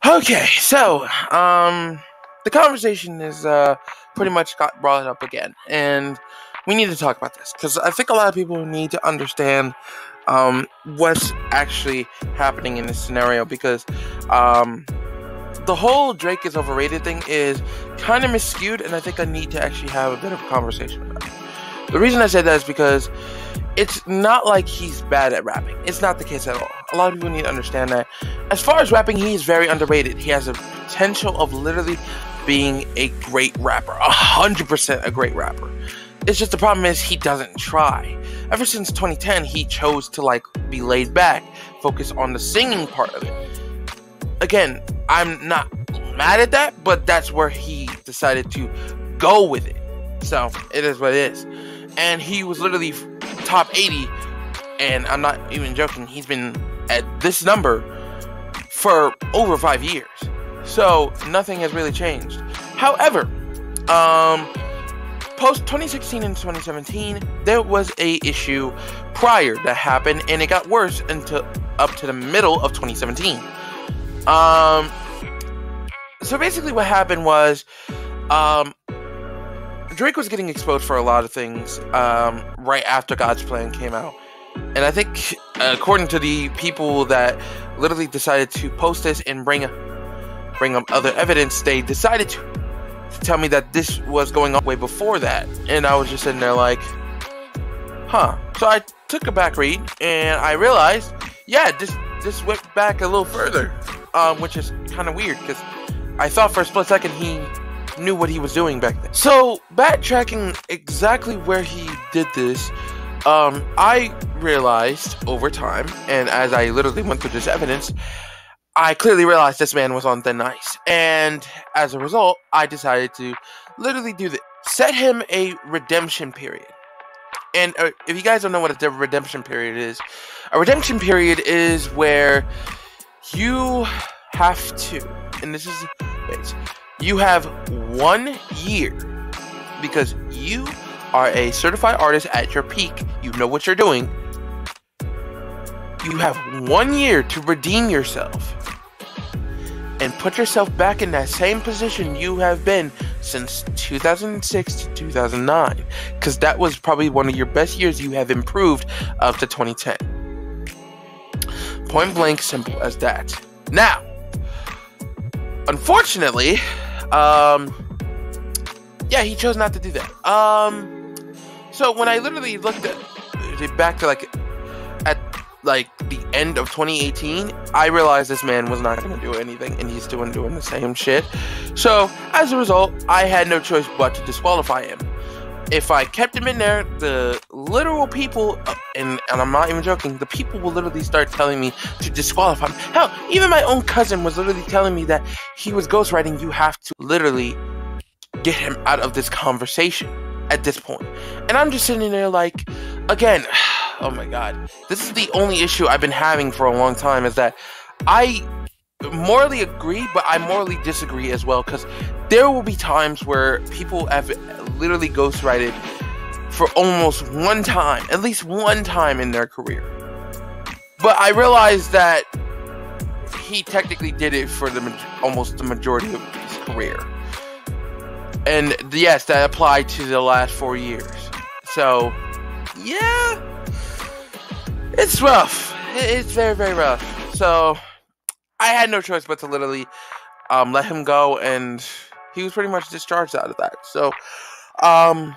Okay, so the conversation is pretty much got brought up again, and we need to talk about this because I think a lot of people need to understand what's actually happening in this scenario because the whole Drake is overrated thing is kind of miscued, and I think I need to actually have a bit of a conversation about it. The reason I said that is because it's not like he's bad at rapping. It's not the case at all. A lot of people need to understand that. As far as rapping, he is very underrated. He has a potential of literally being a great rapper. 100% a great rapper. It's just the problem is he doesn't try. Ever since 2010, he chose to be laid back, focus on the singing part of it. Again, I'm not mad at that, but that's where he decided to go with it. So, it is what it is. And he was literally top 80, and I'm not even joking, he's been at this number for over 5 years. So, nothing has really changed. However, post 2016 and 2017, there was a issue prior that happened, and it got worse up to the middle of 2017. So basically what happened was, Drake was getting exposed for a lot of things right after God's Plan came out. And I think, according to the people that literally decided to post this and bring up other evidence, they decided to tell me that this was going on way before that. And I was just sitting there like, huh. So I took a back read, and I realized, yeah, this went back a little further, which is kind of weird, because I thought for a split second he knew what he was doing back then. So, backtracking exactly where he did this, I realized over time, and as I literally went through this evidence, I clearly realized this man was on thin ice. And as a result, I decided to literally do this. Set him a redemption period. And if you guys don't know what a redemption period is where you have to, and this is, you have 1 year, because you are a certified artist at your peak, you know what you're doing. You have 1 year to redeem yourself and put yourself back in that same position you have been since 2006 to 2009, because that was probably one of your best years. You have improved up to 2010. Point blank, simple as that. Now, unfortunately, yeah, he chose not to do that. So when I literally looked at it back to the end of 2018, I realized this man was not going to do anything, and he's still doing the same shit. So as a result, I had no choice but to disqualify him. If I kept him in there, the literal people, and I'm not even joking, the people will literally start telling me to disqualify him. Hell, even my own cousin was literally telling me that he was ghostwriting. You have to literally get him out of this conversation at this point. And I'm just sitting there like, again, oh my god, this is the only issue I've been having for a long time, is that I morally agree, but I morally disagree as well, because there will be times where people have literally ghostwrited for almost at least one time in their career. But I realized that he technically did it for almost the majority of his career. And yes, that applied to the last 4 years. So, yeah, it's rough. It's very, very rough. So, I had no choice but to literally let him go, and he was pretty much discharged out of that. So, now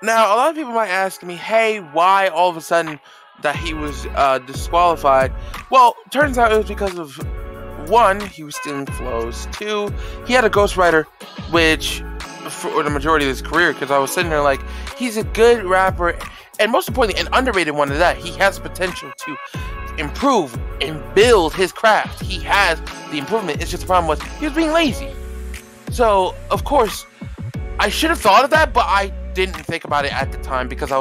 a lot of people might ask me, hey, why all of a sudden that he was disqualified? Well, turns out it was because of, 1, he was stealing flows. 2, he had a ghostwriter, which for the majority of his career, because I was sitting there like, he's a good rapper, and most importantly, an underrated one of that. He has the potential to improve and build his craft. He has the improvement. It's just the problem was he was being lazy. So, of course, I should have thought of that, but I didn't think about it at the time, because I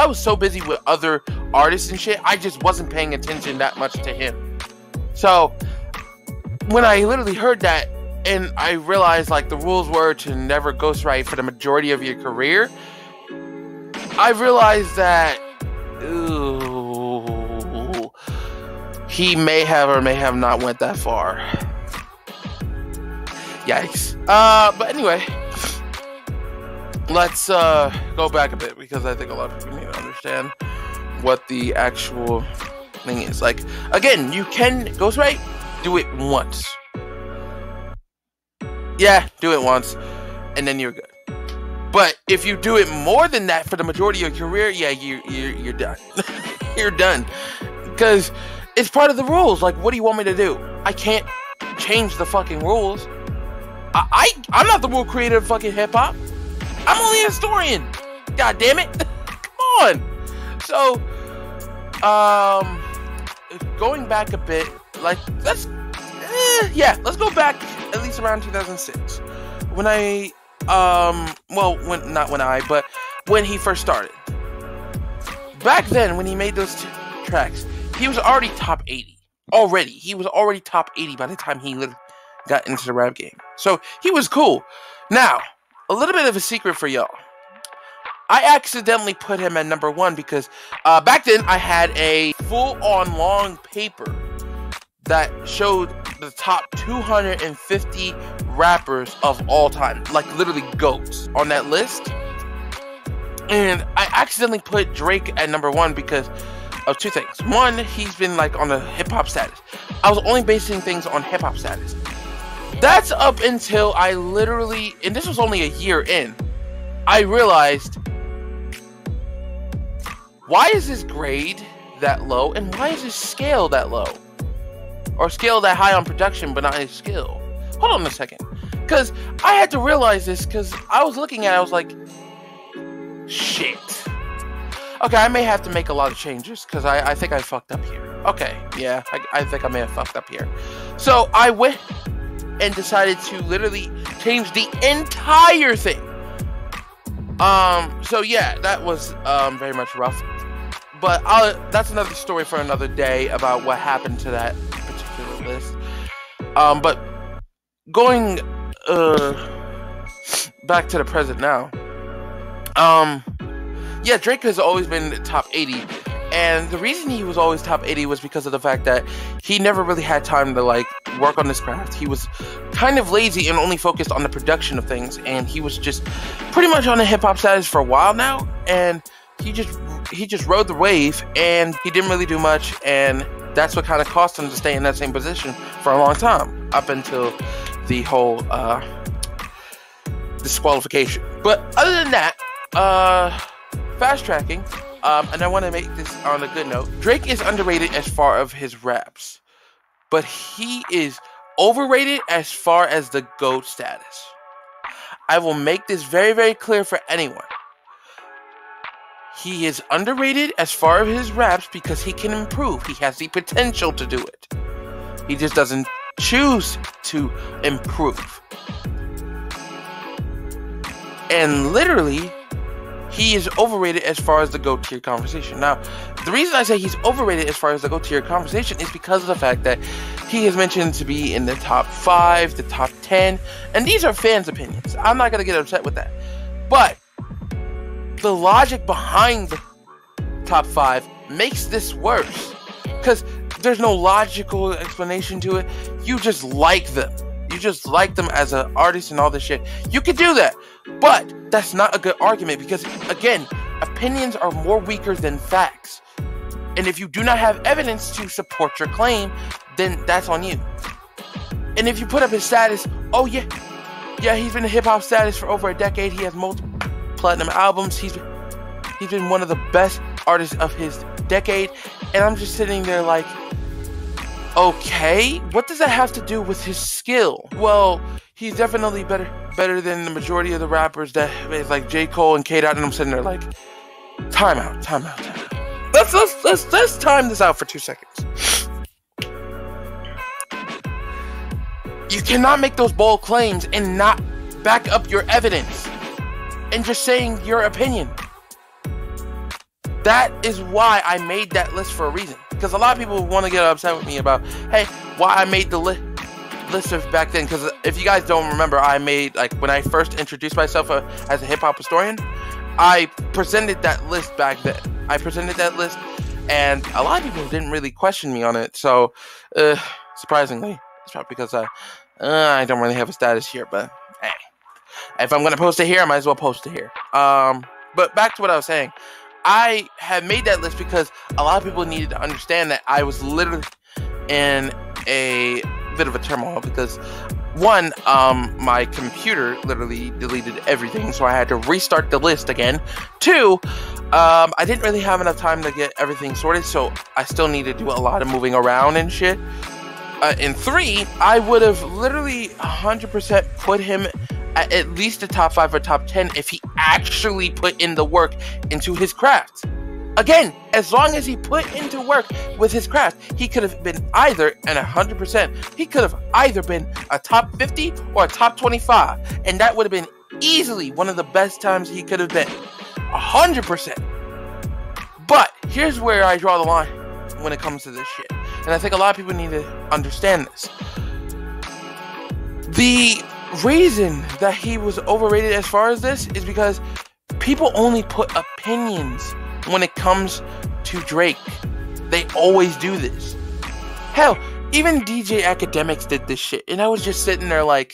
was so busy with other artists and shit, I just wasn't paying attention that much to him. So, when I literally heard that, and I realized the rules were to never ghostwrite for the majority of your career, I realized that, he may have or may have not went that far. Yikes. But anyway, let's go back a bit, because I think a lot of people need to understand what the actual thing is. Like, again, you can ghostwrite, do it once. Yeah, do it once, and then you're good. But if you do it more than that for the majority of your career, yeah, you're done. You're done. Because it's part of the rules. Like, what do you want me to do? I can't change the fucking rules. I'm not the rule creator of fucking hip-hop. I'm only a historian. God damn it. Come on. So, going back a bit, like, let's go back at least around 2006. When when he first started. Back then, when he made those tracks, he was already top 80. He was already top 80 by the time he got into the rap game. So, he was cool. Now, a little bit of a secret for y'all. I accidentally put him at number 1 because back then I had a full-on long paper that showed the top 250 rappers of all time, like literally GOATs on that list. And I accidentally put Drake at number 1 because of 2 things. One, he's been like on the hip-hop status. I was only basing things on hip-hop status. That's up until I literally, and this was only a year in, I realized, why is his grade that low, and why is his scale that low? Or scale that high on production, but not his skill? Hold on a second. Because I had to realize this, because I was looking at it, I was like, shit. Okay, I may have to make a lot of changes, because I think I fucked up here. Okay, yeah, I think I may have fucked up here. So I went and decided to literally change the entire thing. So yeah, that was very much rough. But that's another story for another day about what happened to that particular list. But going back to the present now. Yeah, Drake has always been top 80. And the reason he was always top 80 was because of the fact that he never really had time to like work on this craft. He was kind of lazy and only focused on the production of things, and he was just pretty much on a hip-hop status for a while now, and he just rode the wave, and he didn't really do much, and that's what kind of cost him to stay in that same position for a long time, up until the whole disqualification. But other than that, fast tracking, and I want to make this on a good note. Drake is underrated as far as his raps, but he is overrated as far as the GOAT status. I will make this very, very clear for anyone. He is underrated as far as his raps because he can improve. He has the potential to do it. He just doesn't choose to improve. And literally, he is overrated as far as the GOAT tier conversation. Now, the reason I say he's overrated as far as the GOAT tier conversation is because of the fact that he is mentioned to be in the top 5, the top 10, and these are fans' opinions. I'm not going to get upset with that. But the logic behind the top 5 makes this worse. Because there's no logical explanation to it. You just like them. You just like them as an artist and all this shit. You could do that. But that's not a good argument because, again, opinions are more weaker than facts. And if you do not have evidence to support your claim, then that's on you. And if you put up his status, oh yeah, he's been in hip-hop status for over a decade. He has multiple platinum albums. He's been one of the best artists of his decade. And I'm just sitting there like, okay, what does that have to do with his skill? Well, he's definitely better than the majority of the rappers that is like J. Cole and K. Dot, and I'm sitting there like, time out. Let's time this out for 2 seconds. You cannot make those bold claims and not back up your evidence and just saying your opinion. That is why I made that list for a reason. Because a lot of people want to get upset with me about, hey, why I made the list of back then. Because if you guys don't remember, I made, like, when I first introduced myself as a hip-hop historian, I presented that list back then. I presented that list, and a lot of people didn't really question me on it. So, surprisingly, it's probably because I don't really have a status here, but hey, if I'm gonna post it here, I might as well post it here. But back to what I was saying. I have made that list because a lot of people needed to understand that I was literally in a bit of a turmoil because one, my computer literally deleted everything, so I had to restart the list again. Two, I didn't really have enough time to get everything sorted, so I still need to do a lot of moving around and shit. And three, I would have literally 100% put him at least the top 5 or top 10 if he actually put in the work into his craft. Again, as long as he put into work with his craft, he could have been either, and 100%, he could have either been a top 50 or a top 25. And that would have been easily one of the best times he could have been. 100%. But here's where I draw the line when it comes to this shit. And I think a lot of people need to understand this. The reason that he was overrated as far as this is because people only put opinions when it comes to Drake. They always do this. Hell, even DJ Academics did this shit. And I was just sitting there like,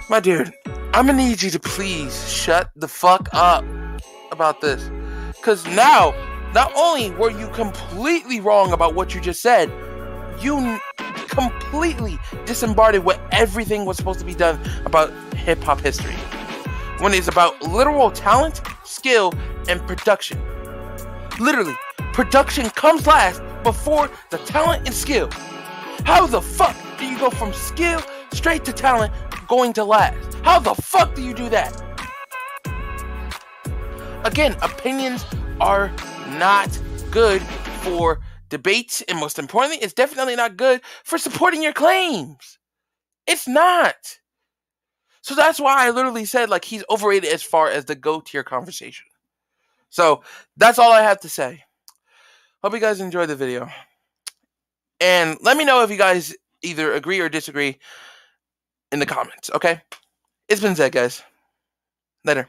my dude, I'm gonna need you to please shut the fuck up about this. Because now, not only were you completely wrong about what you just said, you completely disembodied what everything was supposed to be done about hip-hop history. When it's about literal talent, skill, and production. Literally, production comes last before the talent and skill. How the fuck do you go from skill straight to talent going to last? How the fuck do you do that? Again, opinions are not good for debates, and most importantly, it's definitely not good for supporting your claims. It's not. So that's why I literally said, like, he's overrated as far as the GOAT tier conversation. So that's all I have to say. Hope you guys enjoyed the video. And let me know if you guys either agree or disagree in the comments, okay? It's been Zed, guys. Later.